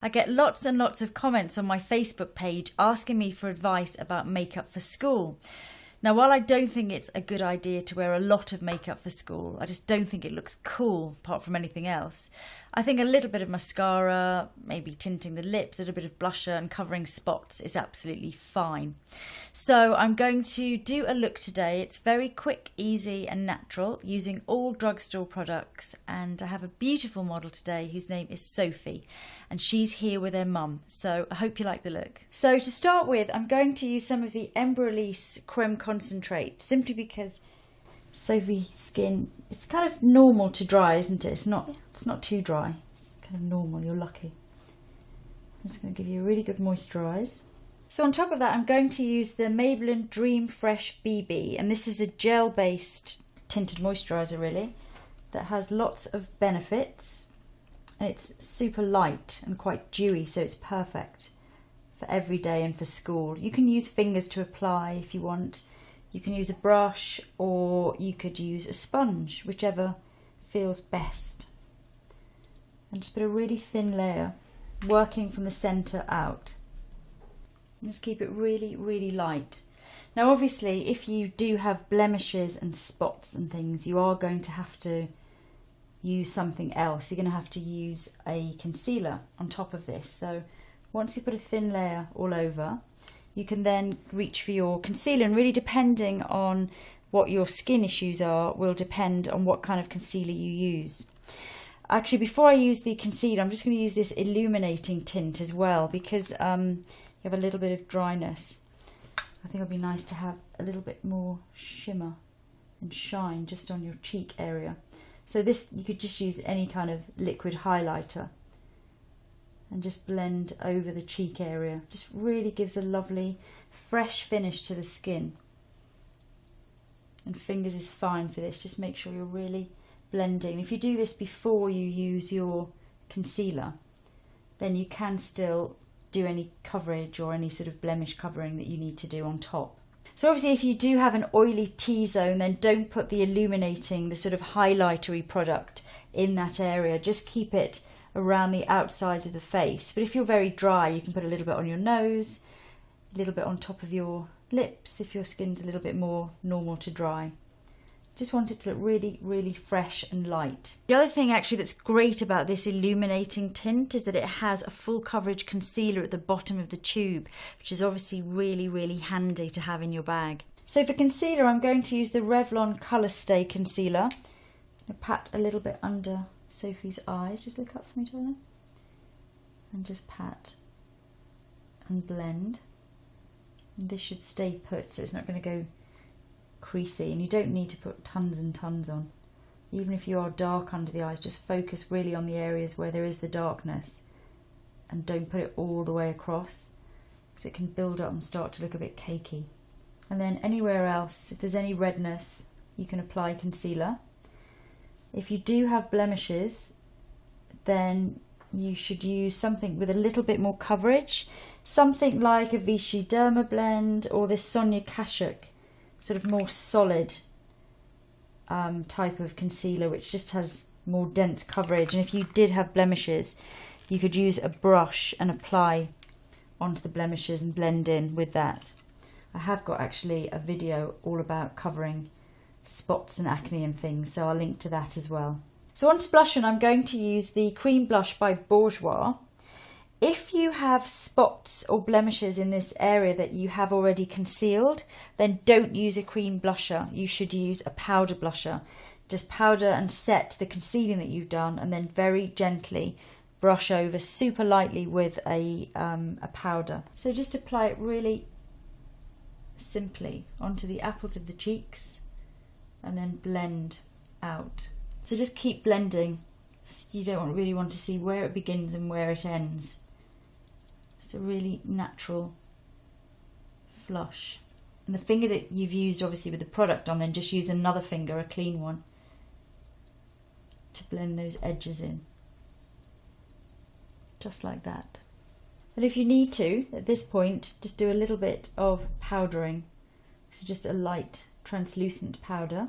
I get lots and lots of comments on my Facebook page asking me for advice about makeup for school. Now, while I don't think it's a good idea to wear a lot of makeup for school, I just don't think it looks cool apart from anything else. I think a little bit of mascara, maybe tinting the lips, a little bit of blusher and covering spots is absolutely fine. So I'm going to do a look today. It's very quick, easy and natural using all drugstore products, and I have a beautiful model today whose name is Sophie and she's here with her mum. So I hope you like the look. So to start with, I'm going to use some of the Embryolisse Creme Concentrate simply because Sophie's skin, it's kind of normal to dry, isn't it? It's not too dry. It's kind of normal. You're lucky. I'm just going to give you a really good moisturise. So on top of that, I'm going to use the Maybelline Dream Fresh BB, and this is a gel-based tinted moisturiser really that has lots of benefits, and it's super light and quite dewy, so it's perfect for every day and for school. You can use fingers to apply if you want. You can use a brush or you could use a sponge, whichever feels best. And just put a really thin layer, working from the centre out. And just keep it really, really light. Now obviously if you do have blemishes and spots and things, you are going to have to use something else. You're going to have to use a concealer on top of this. So once you put a thin layer all over, you can then reach for your concealer, and really depending on what your skin issues are will depend on what kind of concealer you use. Actually, before I use the concealer, I'm just going to use this illuminating tint as well, because you have a little bit of dryness. I think it'll be nice to have a little bit more shimmer and shine just on your cheek area. So this, you could just use any kind of liquid highlighter and just blend over the cheek area. Just really gives a lovely fresh finish to the skin. And fingers is fine for this. Just make sure you're really blending. If you do this before you use your concealer, then you can still do any coverage or any sort of blemish covering that you need to do on top. So obviously if you do have an oily T-zone, then don't put the illuminating, the sort of highlightery product in that area. Just keep it around the outsides of the face. But if you're very dry, you can put a little bit on your nose, a little bit on top of your lips if your skin's a little bit more normal to dry. Just want it to look really, really fresh and light. The other thing actually that's great about this illuminating tint is that it has a full coverage concealer at the bottom of the tube, which is obviously really, really handy to have in your bag. So for concealer, I'm going to use the Revlon Colour Stay Concealer. I'm going to pat a little bit under Sophie's eyes. Just look up for me, Tyler. And just pat and blend. And this should stay put, so it's not going to go creasy, and you don't need to put tons and tons on. Even if you are dark under the eyes, just focus really on the areas where there is the darkness and don't put it all the way across, because it can build up and start to look a bit cakey. And then anywhere else, if there's any redness, you can apply concealer. If you do have blemishes, then you should use something with a little bit more coverage, something like a Vichy Derma Blend or this Sonia Kashuk sort of more solid type of concealer, which just has more dense coverage. And if you did have blemishes, you could use a brush and apply onto the blemishes and blend in with that. I have got actually a video all about covering spots and acne and things, so I'll link to that as well. So on to blush, and I'm going to use the Cream Blush by Bourjois. If you have spots or blemishes in this area that you have already concealed, then don't use a cream blusher. You should use a powder blusher. Just powder and set the concealing that you've done, and then very gently brush over super lightly with a powder. So just apply it really simply onto the apples of the cheeks and then blend out. So just keep blending. You don't really want to see where it begins and where it ends. It's a really natural flush. And the finger that you've used obviously with the product on, then just use another finger, a clean one, to blend those edges in. Just like that. And if you need to, at this point, just do a little bit of powdering. So just a light translucent powder.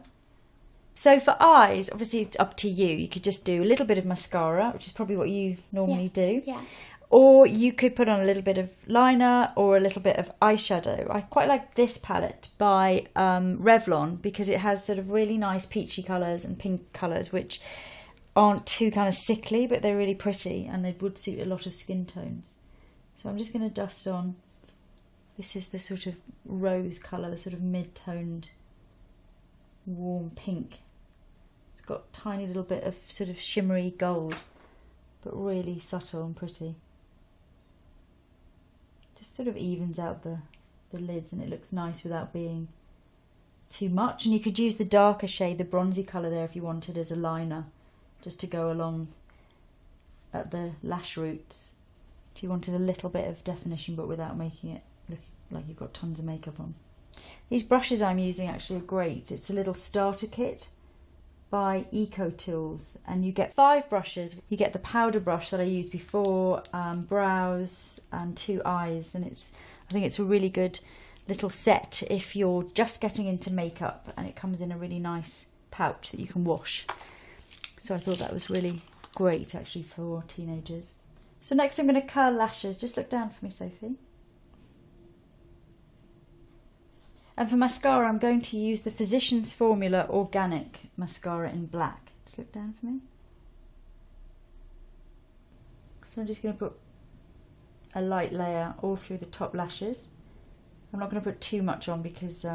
So for eyes, obviously it's up to you. You could just do a little bit of mascara, which is probably what you normally do. Yeah. Or you could put on a little bit of liner or a little bit of eyeshadow. I quite like this palette by Revlon because it has sort of really nice peachy colours and pink colours, which aren't too kind of sickly, but they're really pretty and they would suit a lot of skin tones. So I'm just going to dust on. This is the sort of rose colour, the sort of mid-toned warm pink. It's got a tiny little bit of sort of shimmery gold, but really subtle and pretty. Just sort of evens out the lids and it looks nice without being too much. And you could use the darker shade, the bronzy colour there if you wanted as a liner, just to go along at the lash roots. If you wanted a little bit of definition but without making it look like you've got tons of makeup on. These brushes I'm using actually are great. It's a little starter kit by Eco Tools, and you get 5 brushes. You get the powder brush that I used before, brows and 2 eyes, and I think it's a really good little set if you're just getting into makeup, and it comes in a really nice pouch that you can wash. So I thought that was really great actually for teenagers. So next I'm going to curl lashes. Just look down for me, Sophie. And for mascara, I'm going to use the Physicians Formula Organic Mascara in black. Just look down for me. So I'm just going to put a light layer all through the top lashes. I'm not going to put too much on because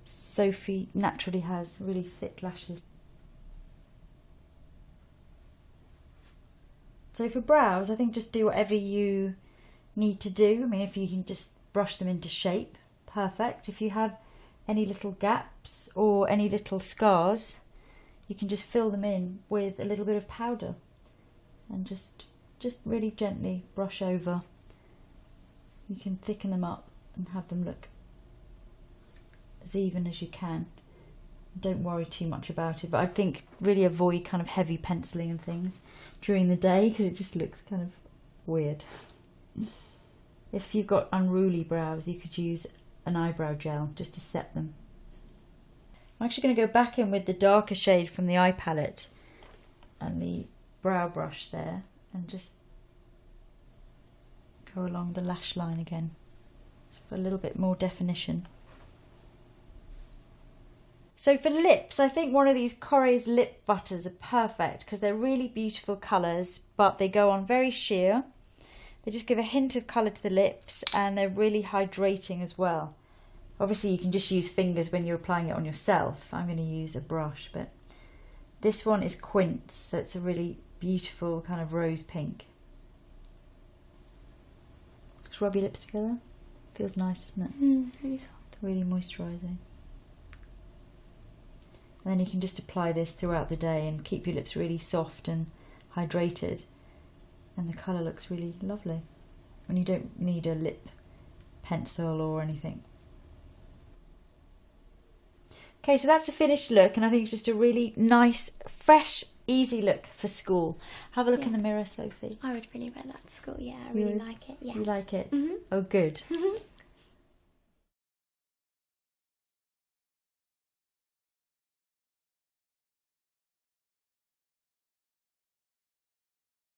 Sophie naturally has really thick lashes. So for brows, I think just do whatever you need to do. I mean, if you can just brush them into shape, perfect. If you have any little gaps or any little scars, you can just fill them in with a little bit of powder and just really gently brush over. You can thicken them up and have them look as even as you can. Don't worry too much about it, but I think really avoid kind of heavy penciling and things during the day because it just looks kind of weird. If you've got unruly brows, you could use an eyebrow gel just to set them. I'm actually going to go back in with the darker shade from the eye palette and the brow brush there and just go along the lash line again for a little bit more definition. So for lips, I think one of these Corrèze lip butters are perfect because they're really beautiful colours, but they go on very sheer. They just give a hint of colour to the lips and they're really hydrating as well. Obviously you can just use fingers when you're applying it on yourself. I'm going to use a brush, but this one is Quince, so it's a really beautiful kind of rose pink. Just rub your lips together. Feels nice, doesn't it? Really soft. Really moisturising. And then you can just apply this throughout the day and keep your lips really soft and hydrated. And the colour looks really lovely. And you don't need a lip pencil or anything. Okay, so that's the finished look, and I think it's just a really nice, fresh, easy look for school. Have a look in the mirror, Sophie. I would really wear that to school, yeah. I really like it, yes. You like it? Oh, good.